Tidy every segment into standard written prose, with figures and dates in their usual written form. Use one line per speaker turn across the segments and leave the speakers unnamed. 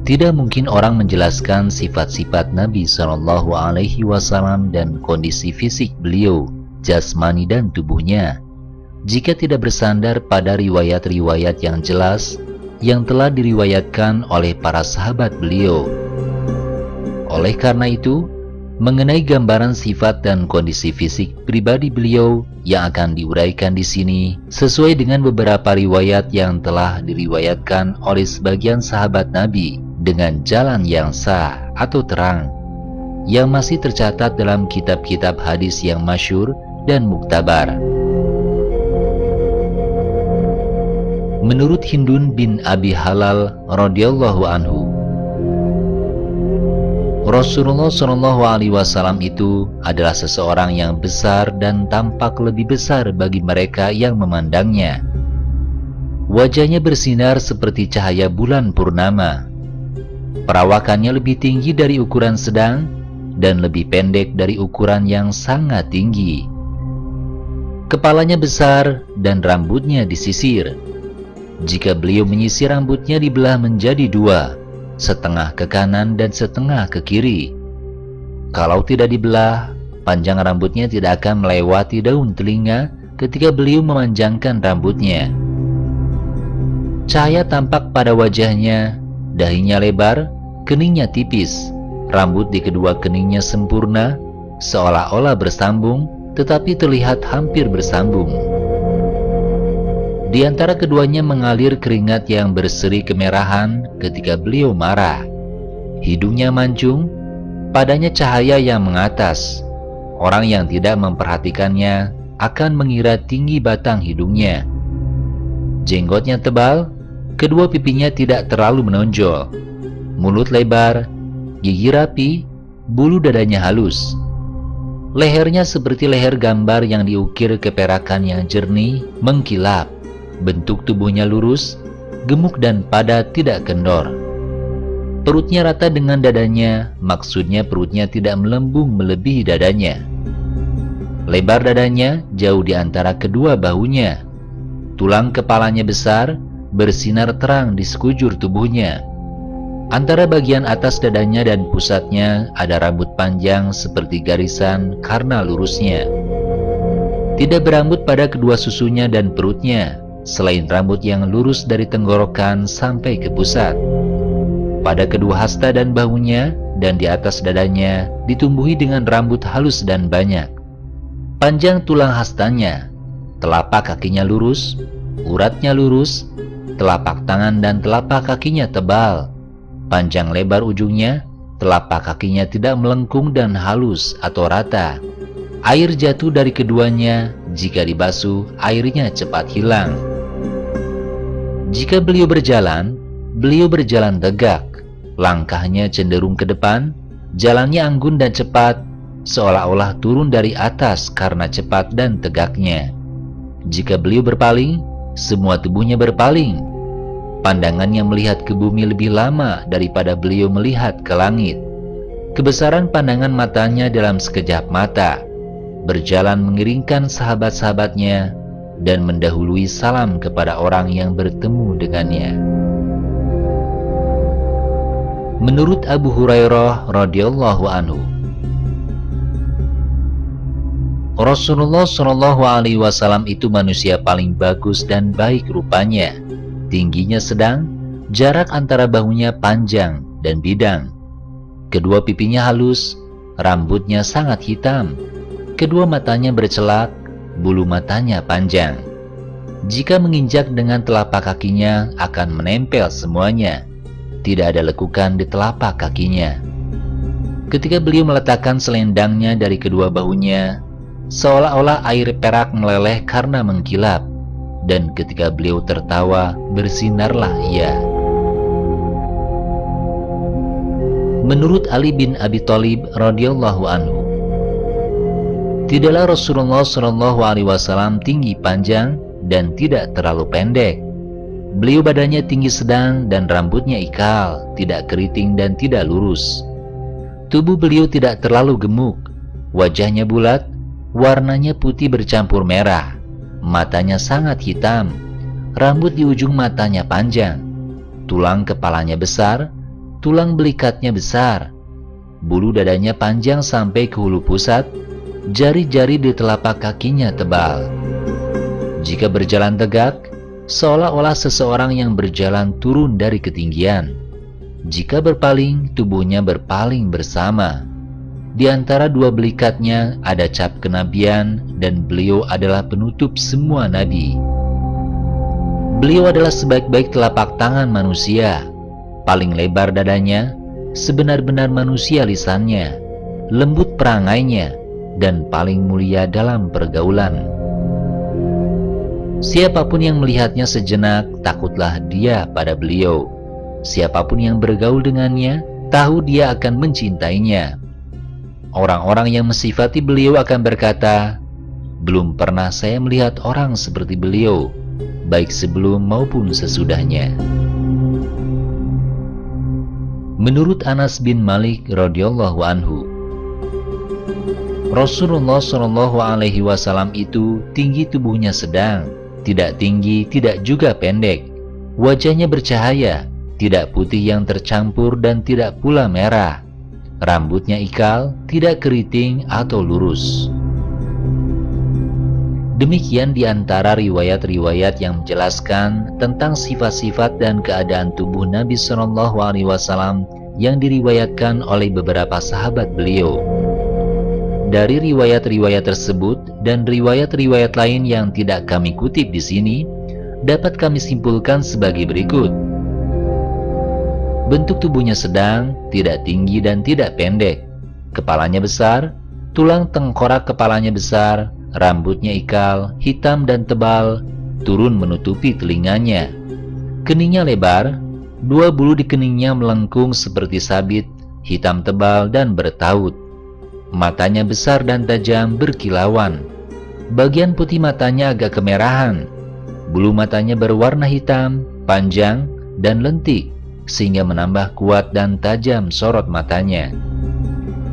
Tidak mungkin orang menjelaskan sifat-sifat Nabi Shallallahu Alaihi Wasallam dan kondisi fisik beliau, jasmani dan tubuhnya, jika tidak bersandar pada riwayat-riwayat yang jelas yang telah diriwayatkan oleh para sahabat beliau. Oleh karena itu, mengenai gambaran sifat dan kondisi fisik pribadi beliau yang akan diuraikan di sini sesuai dengan beberapa riwayat yang telah diriwayatkan oleh sebagian sahabat Nabi dengan jalan yang sah atau terang, yang masih tercatat dalam kitab-kitab hadis yang masyhur dan muktabar. Menurut Hindun bin Abi Halal radhiyallahu anhu, Rasulullah Shallallahu Alaihi Wasallam itu adalah seseorang yang besar dan tampak lebih besar bagi mereka yang memandangnya. Wajahnya bersinar seperti cahaya bulan purnama. Perawakannya lebih tinggi dari ukuran sedang dan lebih pendek dari ukuran yang sangat tinggi. Kepalanya besar dan rambutnya disisir. Jika beliau menyisir rambutnya dibelah menjadi dua, setengah ke kanan dan setengah ke kiri. Kalau tidak dibelah, panjang rambutnya tidak akan melewati daun telinga ketika beliau memanjangkan rambutnya. Cahaya tampak pada wajahnya, dahinya lebar, keningnya tipis, rambut di kedua keningnya sempurna, seolah-olah bersambung, tetapi terlihat hampir bersambung. Di antara keduanya mengalir keringat yang berseri kemerahan ketika beliau marah. Hidungnya mancung, padanya cahaya yang mengatas. Orang yang tidak memperhatikannya akan mengira tinggi batang hidungnya. Jenggotnya tebal, kedua pipinya tidak terlalu menonjol. Mulut lebar, gigi rapi, bulu dadanya halus. Lehernya seperti leher gambar yang diukir keperakan yang jernih, mengkilap. Bentuk tubuhnya lurus, gemuk dan padat, tidak kendor. Perutnya rata dengan dadanya, maksudnya perutnya tidak melembung melebihi dadanya. Lebar dadanya jauh di antara kedua bahunya. Tulang kepalanya besar, bersinar terang di sekujur tubuhnya. Antara bagian atas dadanya dan pusatnya ada rambut panjang seperti garisan karena lurusnya. Tidak berambut pada kedua susunya dan perutnya, selain rambut yang lurus dari tenggorokan sampai ke pusat. Pada kedua hasta dan bahunya dan di atas dadanya ditumbuhi dengan rambut halus dan banyak. Panjang tulang hastanya, telapak kakinya lurus, uratnya lurus, telapak tangan dan telapak kakinya tebal. Panjang lebar ujungnya, telapak kakinya tidak melengkung dan halus atau rata. Air jatuh dari keduanya, jika dibasuh airnya cepat hilang. Jika beliau berjalan tegak, langkahnya cenderung ke depan, jalannya anggun dan cepat, seolah-olah turun dari atas karena cepat dan tegaknya. Jika beliau berpaling, semua tubuhnya berpaling. Pandangannya melihat ke bumi lebih lama daripada beliau melihat ke langit. Kebesaran pandangan matanya dalam sekejap mata. Berjalan mengiringkan sahabat-sahabatnya dan mendahului salam kepada orang yang bertemu dengannya. Menurut Abu Hurairah radhiyallahu anhu, Rasulullah Shallallahu Alaihi Wasallam itu manusia paling bagus dan baik rupanya. Tingginya sedang, jarak antara bahunya panjang dan bidang. Kedua pipinya halus, rambutnya sangat hitam. Kedua matanya bercelak, bulu matanya panjang. Jika menginjak dengan telapak kakinya akan menempel semuanya. Tidak ada lekukan di telapak kakinya. Ketika beliau meletakkan selendangnya dari kedua bahunya, seolah-olah air perak meleleh karena mengkilap. Dan ketika beliau tertawa, bersinarlah ia. Menurut Ali bin Abi Thalib radhiyallahu anhu, tidaklah Rasulullah Shallallahu Alaihi Wasallam tinggi panjang dan tidak terlalu pendek. Beliau badannya tinggi sedang dan rambutnya ikal, tidak keriting dan tidak lurus. Tubuh beliau tidak terlalu gemuk, wajahnya bulat, warnanya putih bercampur merah. Matanya sangat hitam, rambut di ujung matanya panjang, tulang kepalanya besar, tulang belikatnya besar, bulu dadanya panjang sampai ke hulu pusat, jari-jari di telapak kakinya tebal. Jika berjalan tegak, seolah-olah seseorang yang berjalan turun dari ketinggian. Jika berpaling, tubuhnya berpaling bersama. Di antara dua belikatnya ada cap kenabian, dan beliau adalah penutup semua nabi. Beliau adalah sebaik-baik telapak tangan manusia, paling lebar dadanya, sebenar-benar manusia lisannya, lembut perangainya, dan paling mulia dalam pergaulan. Siapapun yang melihatnya sejenak, takutlah dia pada beliau. Siapapun yang bergaul dengannya, tahu dia akan mencintainya. Orang-orang yang mensifati beliau akan berkata, belum pernah saya melihat orang seperti beliau, baik sebelum maupun sesudahnya. Menurut Anas bin Malik radhiyallahu anhu, Rasulullah SAW itu tinggi tubuhnya sedang, tidak tinggi, tidak juga pendek. Wajahnya bercahaya, tidak putih yang tercampur dan tidak pula merah. Rambutnya ikal, tidak keriting atau lurus. Demikian di antara riwayat-riwayat yang menjelaskan tentang sifat-sifat dan keadaan tubuh Nabi SAW yang diriwayatkan oleh beberapa sahabat beliau. Dari riwayat-riwayat tersebut dan riwayat-riwayat lain yang tidak kami kutip di sini, dapat kami simpulkan sebagai berikut. Bentuk tubuhnya sedang, tidak tinggi dan tidak pendek. Kepalanya besar, tulang tengkorak kepalanya besar, rambutnya ikal, hitam dan tebal, turun menutupi telinganya. Keningnya lebar, dua bulu di keningnya melengkung seperti sabit, hitam tebal dan bertaut. Matanya besar dan tajam berkilauan. Bagian putih matanya agak kemerahan. Bulu matanya berwarna hitam, panjang, dan lentik, sehingga menambah kuat dan tajam sorot matanya.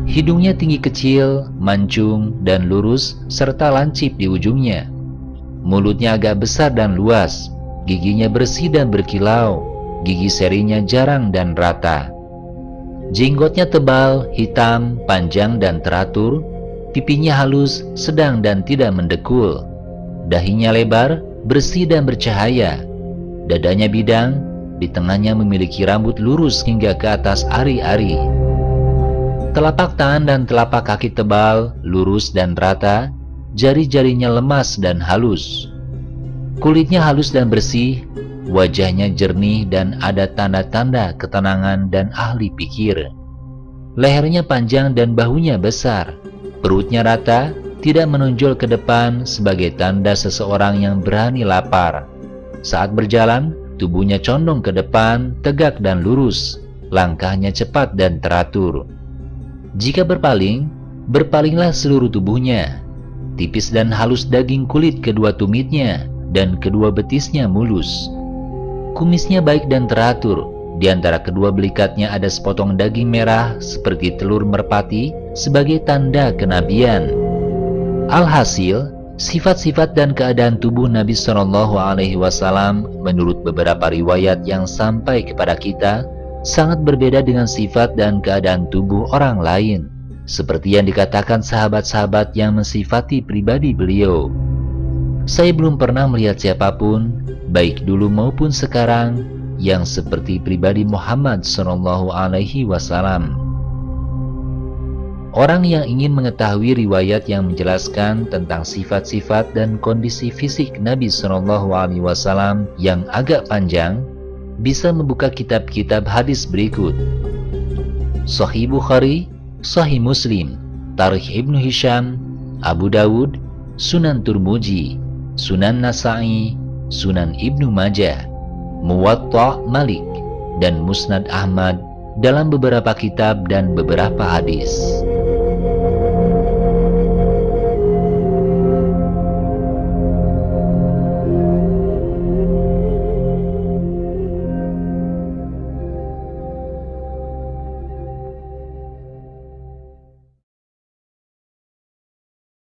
Hidungnya tinggi kecil, mancung, dan lurus, serta lancip di ujungnya. Mulutnya agak besar dan luas, giginya bersih dan berkilau, gigi serinya jarang dan rata. Jenggotnya tebal, hitam, panjang dan teratur, pipinya halus, sedang dan tidak mendekul. Dahinya lebar, bersih dan bercahaya. Dadanya bidang, di tengahnya memiliki rambut lurus hingga ke atas ari-ari. Telapak tangan dan telapak kaki tebal, lurus dan rata, jari-jarinya lemas dan halus. Kulitnya halus dan bersih, wajahnya jernih dan ada tanda-tanda ketenangan dan ahli pikir. Lehernya panjang dan bahunya besar. Perutnya rata, tidak menonjol ke depan sebagai tanda seseorang yang berani lapar. Saat berjalan, tubuhnya condong ke depan, tegak dan lurus. Langkahnya cepat dan teratur. Jika berpaling, berpalinglah seluruh tubuhnya. Tipis dan halus daging kulit kedua tumitnya, dan kedua betisnya mulus. Kumisnya baik dan teratur. Di antara kedua belikatnya ada sepotong daging merah seperti telur merpati sebagai tanda kenabian. Alhasil, sifat-sifat dan keadaan tubuh Nabi SAW menurut beberapa riwayat yang sampai kepada kita sangat berbeda dengan sifat dan keadaan tubuh orang lain, seperti yang dikatakan sahabat-sahabat yang mensifati pribadi beliau. Saya belum pernah melihat siapapun, baik dulu maupun sekarang, yang seperti pribadi Muhammad SAW. Orang yang ingin mengetahui riwayat yang menjelaskan tentang sifat-sifat dan kondisi fisik Nabi SAW yang agak panjang, bisa membuka kitab-kitab hadis berikut: Sahih Bukhari, Sahih Muslim, Tarikh Ibnu Hisham, Abu Dawud, Sunan Turmuji, Sunan Nasa'i, Sunan Ibnu Majah, Muwatta Malik, dan Musnad Ahmad dalam beberapa kitab dan beberapa hadis.